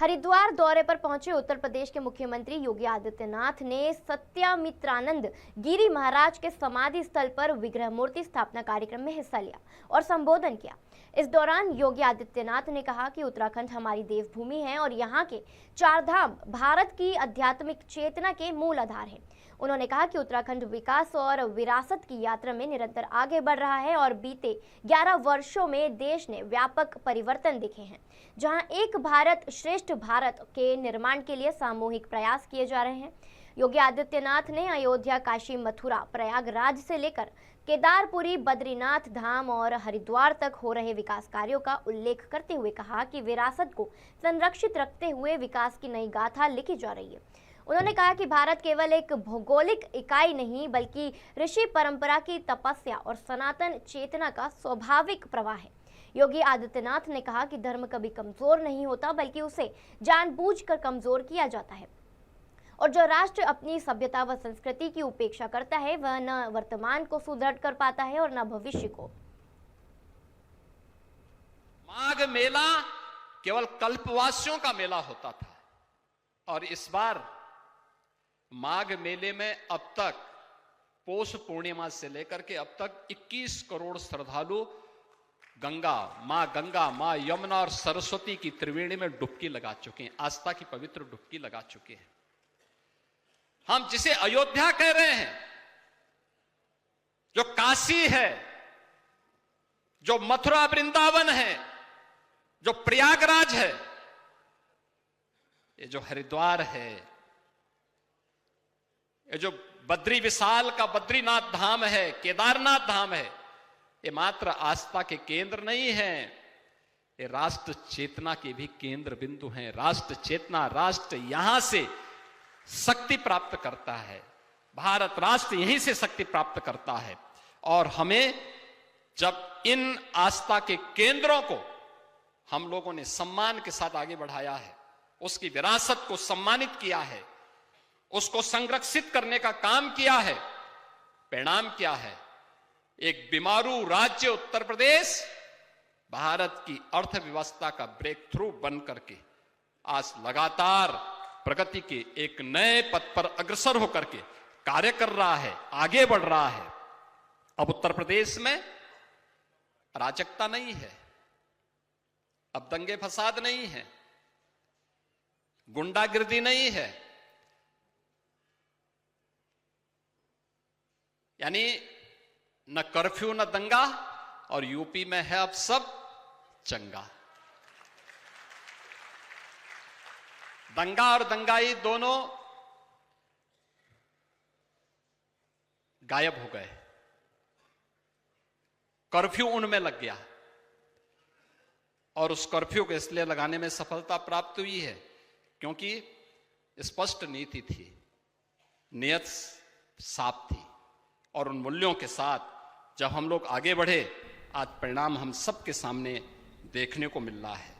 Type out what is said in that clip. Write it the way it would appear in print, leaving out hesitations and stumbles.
हरिद्वार दौरे पर पहुंचे उत्तर प्रदेश के मुख्यमंत्री योगी आदित्यनाथ ने सत्यामित्रानंद गिरी महाराज के समाधि स्थल पर विग्रह मूर्ति स्थापना कार्यक्रम में हिस्सा लिया और संबोधन किया। इस दौरान योगी आदित्यनाथ ने कहा कि उत्तराखंड हमारी देवभूमि है और यहाँ के चार धाम भारत की आध्यात्मिक चेतना के मूल आधार हैं। उन्होंने कहा कि उत्तराखंड विकास और विरासत की यात्रा में निरंतर आगे बढ़ रहा है और बीते 11 वर्षों में देश ने व्यापक परिवर्तन देखे हैं, जहां एक भारत श्रेष्ठ भारत के निर्माण के लिए सामूहिक प्रयास किए जा रहे हैं। योगी आदित्यनाथ ने अयोध्या, काशी, मथुरा, प्रयागराज से लेकर केदारपुरी, बद्रीनाथ धाम और हरिद्वार तक हो रहे विकास कार्यों का उल्लेख करते हुए कहा कि विरासत को संरक्षित रखते हुए विकास की नई गाथा लिखी जा रही है। उन्होंने कहा कि भारत केवल एक भौगोलिक इकाई नहीं बल्कि ऋषि परंपरा की तपस्या और सनातन चेतना का स्वाभाविक प्रवाह है। योगी आदित्यनाथ ने कहा कि धर्म कभी कमजोर नहीं होता बल्कि उसे जानबूझकर कमजोर किया जाता है और जो राष्ट्र अपनी सभ्यता व संस्कृति की उपेक्षा करता है वह न वर्तमान को सुदृढ़ कर पाता है और न भविष्य को। माघ मेला केवल कल्पवासियों का मेला होता था और इस बार माघ मेले में अब तक पौष पूर्णिमा से लेकर के अब तक 21 करोड़ श्रद्धालु गंगा, मां यमुना और सरस्वती की त्रिवेणी में डुबकी लगा चुके हैं, आस्था की पवित्र डुबकी लगा चुके हैं। हम जिसे अयोध्या कह रहे हैं, जो काशी है, जो मथुरा वृंदावन है, जो प्रयागराज है, ये जो हरिद्वार है, ये जो बद्री विशाल का बद्रीनाथ धाम है, केदारनाथ धाम है, ये मात्र आस्था के केंद्र नहीं है, ये राष्ट्र चेतना के भी केंद्र बिंदु हैं। राष्ट्र चेतना, राष्ट्र यहां से शक्ति प्राप्त करता है, भारत राष्ट्र यहीं से शक्ति प्राप्त करता है और हमें जब इन आस्था के केंद्रों को हम लोगों ने सम्मान के साथ आगे बढ़ाया है, उसकी विरासत को सम्मानित किया है, उसको संरक्षित करने का काम किया है, परिणाम क्या है? एक बीमारू राज्य उत्तर प्रदेश भारत की अर्थव्यवस्था का ब्रेक थ्रू बन करके आज लगातार प्रगति के एक नए पथ पर अग्रसर होकर के कार्य कर रहा है, आगे बढ़ रहा है। अब उत्तर प्रदेश में अराजकता नहीं है, अब दंगे फसाद नहीं है, गुंडागिर्दी नहीं है, यानी न कर्फ्यू न दंगा, और यूपी में है अब सब चंगा। दंगा और दंगाई दोनों गायब हो गए, कर्फ्यू उनमें लग गया और उस कर्फ्यू को इसलिए लगाने में सफलता प्राप्त हुई है क्योंकि स्पष्ट नीति थी, नियत साफ थी और उन मूल्यों के साथ जब हम लोग आगे बढ़े, आज परिणाम हम सबके सामने देखने को मिल रहा है।